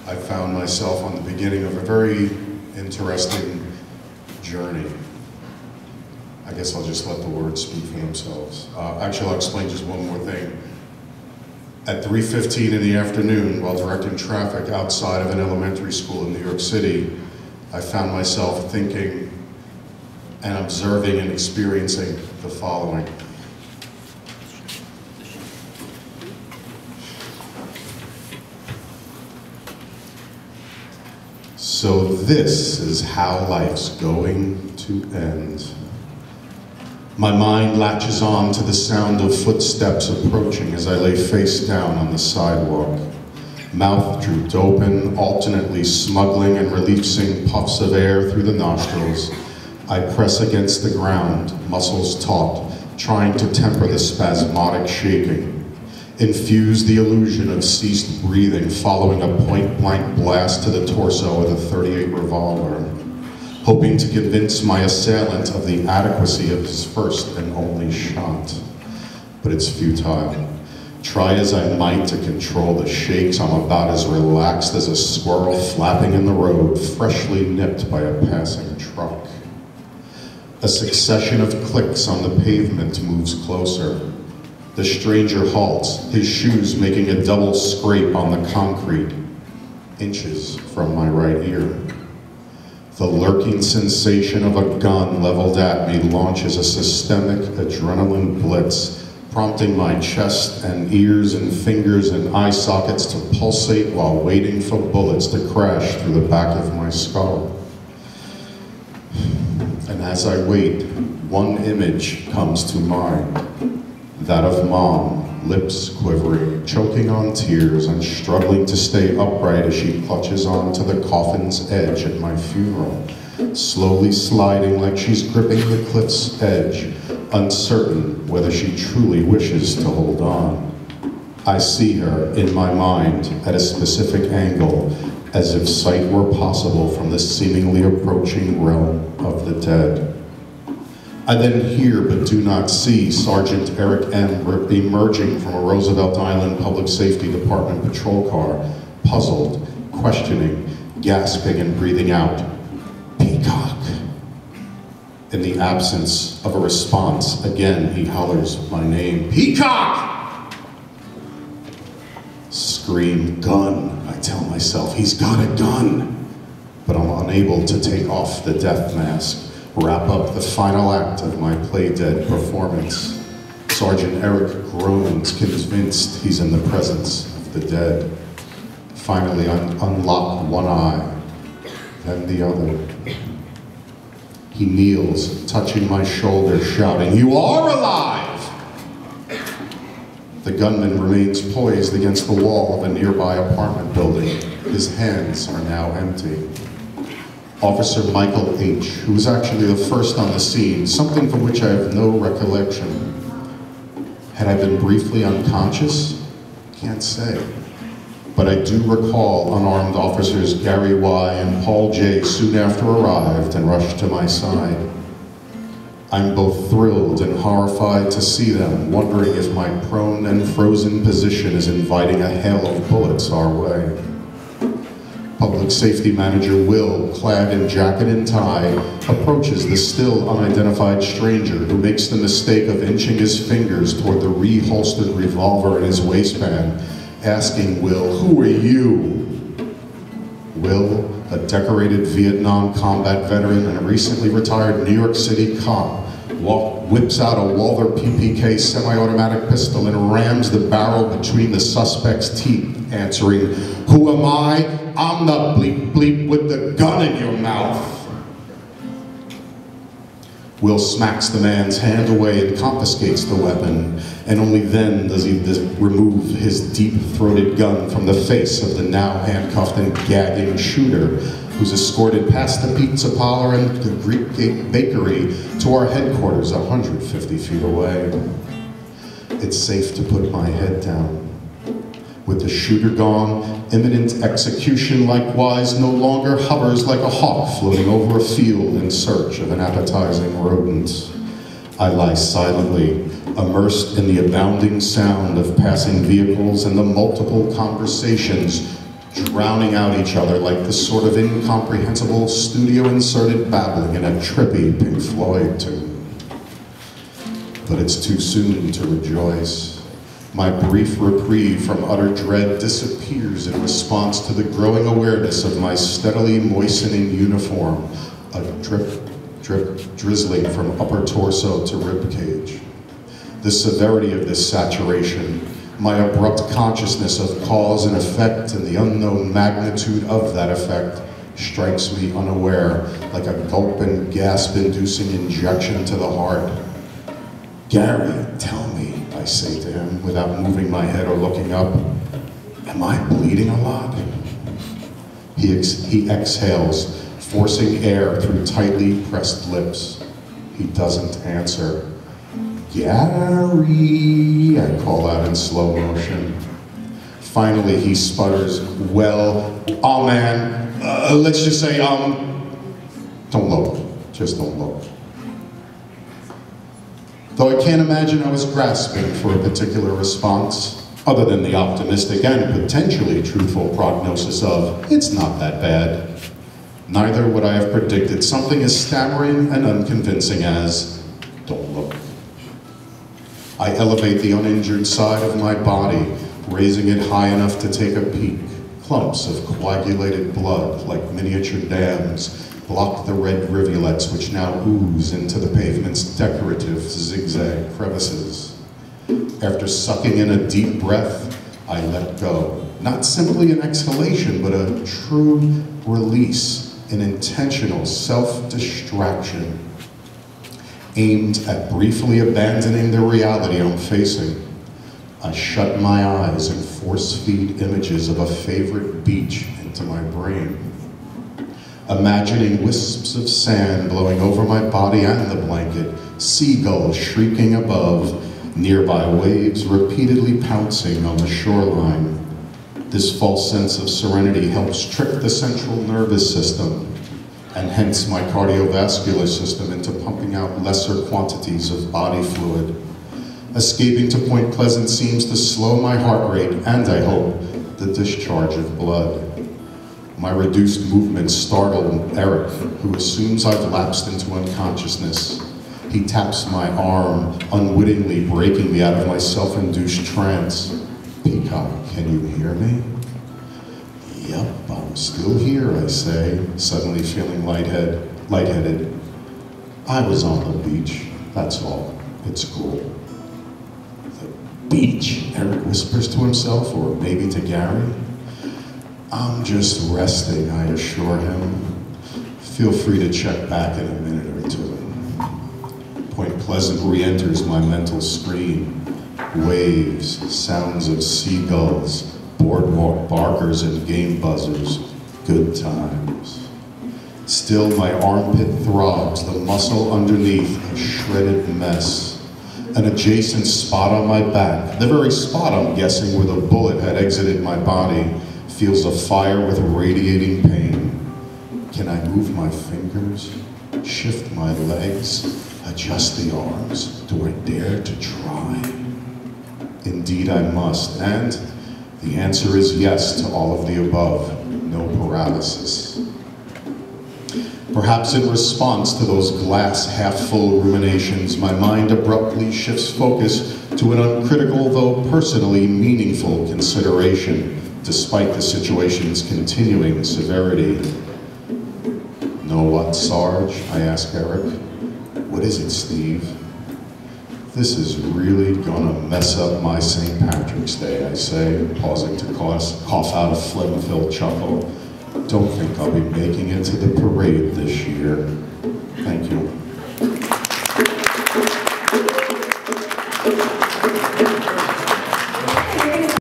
I found myself on the beginning of a very interesting journey. I guess I'll just let the words speak for themselves. Actually, I'll explain just one more thing. At 3:15 in the afternoon, while directing traffic outside of an elementary school in New York City, I found myself thinking and observing and experiencing the following. So this is how life's going to end. My mind latches on to the sound of footsteps approaching as I lay face down on the sidewalk. Mouth drooped open, alternately smuggling and releasing puffs of air through the nostrils. I press against the ground, muscles taut, trying to temper the spasmodic shaking. Infuse the illusion of ceased breathing following a point-blank blast to the torso with a .38 revolver. Hoping to convince my assailant of the adequacy of his first and only shot. But it's futile. Try as I might to control the shakes, I'm about as relaxed as a squirrel flapping in the road, freshly nipped by a passing truck. A succession of clicks on the pavement moves closer. The stranger halts, his shoes making a double scrape on the concrete, inches from my right ear. The lurking sensation of a gun leveled at me launches a systemic adrenaline blitz, prompting my chest and ears and fingers and eye sockets to pulsate while waiting for bullets to crash through the back of my skull. And as I wait, one image comes to mind, that of Mom, lips quivering, choking on tears and struggling to stay upright as she clutches onto the coffin's edge at my funeral, slowly sliding like she's gripping the cliff's edge, uncertain whether she truly wishes to hold on. I see her in my mind at a specific angle, as if sight were possible from the seemingly approaching realm of the dead. I then hear but do not see Sergeant Eric M. emerging from a Roosevelt Island Public Safety Department patrol car, puzzled, questioning, gasping and breathing out, "Peacock." In the absence of a response, again he hollers my name, "Peacock!" Scream, gun, I tell myself, he's got a gun. But I'm unable to take off the death mask, wrap up the final act of my play-dead performance. Sergeant Eric groans, convinced he's in the presence of the dead. Finally, I unlock one eye, then the other. He kneels, touching my shoulder, shouting, "You are alive!" The gunman remains poised against the wall of a nearby apartment building. His hands are now empty. Officer Michael H., who was actually the first on the scene, something for which I have no recollection. Had I been briefly unconscious? Can't say. But I do recall unarmed officers Gary Y. and Paul J. soon after arrived and rushed to my side. I'm both thrilled and horrified to see them, wondering if my prone and frozen position is inviting a hail of bullets our way. Public Safety Manager Will, clad in jacket and tie, approaches the still unidentified stranger who makes the mistake of inching his fingers toward the reholstered revolver in his waistband, asking Will, "Who are you?" Will, a decorated Vietnam combat veteran and a recently retired New York City cop, whips out a Walther PPK semi-automatic pistol and rams the barrel between the suspect's teeth, answering, "Who am I? I'm the bleep bleep with the gun in your mouth." Will smacks the man's hand away and confiscates the weapon, and only then does he remove his deep-throated gun from the face of the now handcuffed and gagging shooter, who's escorted past the pizza parlor and the Greek Gate Bakery to our headquarters 150 feet away. It's safe to put my head down. With the shooter gone, imminent execution likewise no longer hovers like a hawk floating over a field in search of an appetizing rodent. I lie silently, immersed in the abounding sound of passing vehicles and the multiple conversations drowning out each other like the sort of incomprehensible studio-inserted babbling in a trippy Pink Floyd tune. But it's too soon to rejoice. My brief reprieve from utter dread disappears in response to the growing awareness of my steadily moistening uniform, a drip, drip, drizzling from upper torso to ribcage. The severity of this saturation, my abrupt consciousness of cause and effect and the unknown magnitude of that effect strikes me unaware, like a gulp and gasp-inducing injection to the heart. "Gary, tell me," I say to him without moving my head or looking up, "am I bleeding a lot?" He exhales, forcing air through tightly pressed lips. He doesn't answer. "Gary," I call out in slow motion. Finally, he sputters, "Well, oh man, let's just say, don't look, just don't look." Though I can't imagine I was grasping for a particular response, other than the optimistic and potentially truthful prognosis of, "It's not that bad." Neither would I have predicted something as stammering and unconvincing as, "Don't look." I elevate the uninjured side of my body, raising it high enough to take a peek. Clumps of coagulated blood, like miniature dams, block the red rivulets which now ooze into the pavement's decorative zigzag crevices. After sucking in a deep breath, I let go. Not simply an exhalation, but a true release, an intentional self-distraction, aimed at briefly abandoning the reality I'm facing. I shut my eyes and force-feed images of a favorite beach into my brain. Imagining wisps of sand blowing over my body and the blanket, seagulls shrieking above, nearby waves repeatedly pouncing on the shoreline. This false sense of serenity helps trick the central nervous system, and hence my cardiovascular system, into pumping out lesser quantities of body fluid. Escaping to Point Pleasant seems to slow my heart rate and, I hope, the discharge of blood. My reduced movements startle Eric, who assumes I've lapsed into unconsciousness. He taps my arm, unwittingly breaking me out of my self-induced trance. "Peacock, can you hear me?" "Yep, I'm still here," I say, suddenly feeling lightheaded. "I was on the beach, that's all. It's cool." "The beach?" Eric whispers to himself, or maybe to Gary. "I'm just resting," I assure him. "Feel free to check back in a minute or two." Point Pleasant re-enters my mental screen. Waves, sounds of seagulls, boardwalk barkers and game buzzers. Good times. Still, my armpit throbs, the muscle underneath a shredded mess. An adjacent spot on my back, the very spot I'm guessing where the bullet had exited my body, feels afire with radiating pain. Can I move my fingers, shift my legs, adjust the arms? Do I dare to try? Indeed I must, and the answer is yes to all of the above. No paralysis. Perhaps in response to those glass half-full ruminations, my mind abruptly shifts focus to an uncritical, though personally meaningful consideration, despite the situation's continuing severity. "Know what, Sarge?" I ask Eric. "What is it, Steve?" "This is really gonna mess up my St. Patrick's Day," I say, pausing to cough out a phlegm-filled chuckle. "Don't think I'll be making it to the parade this year."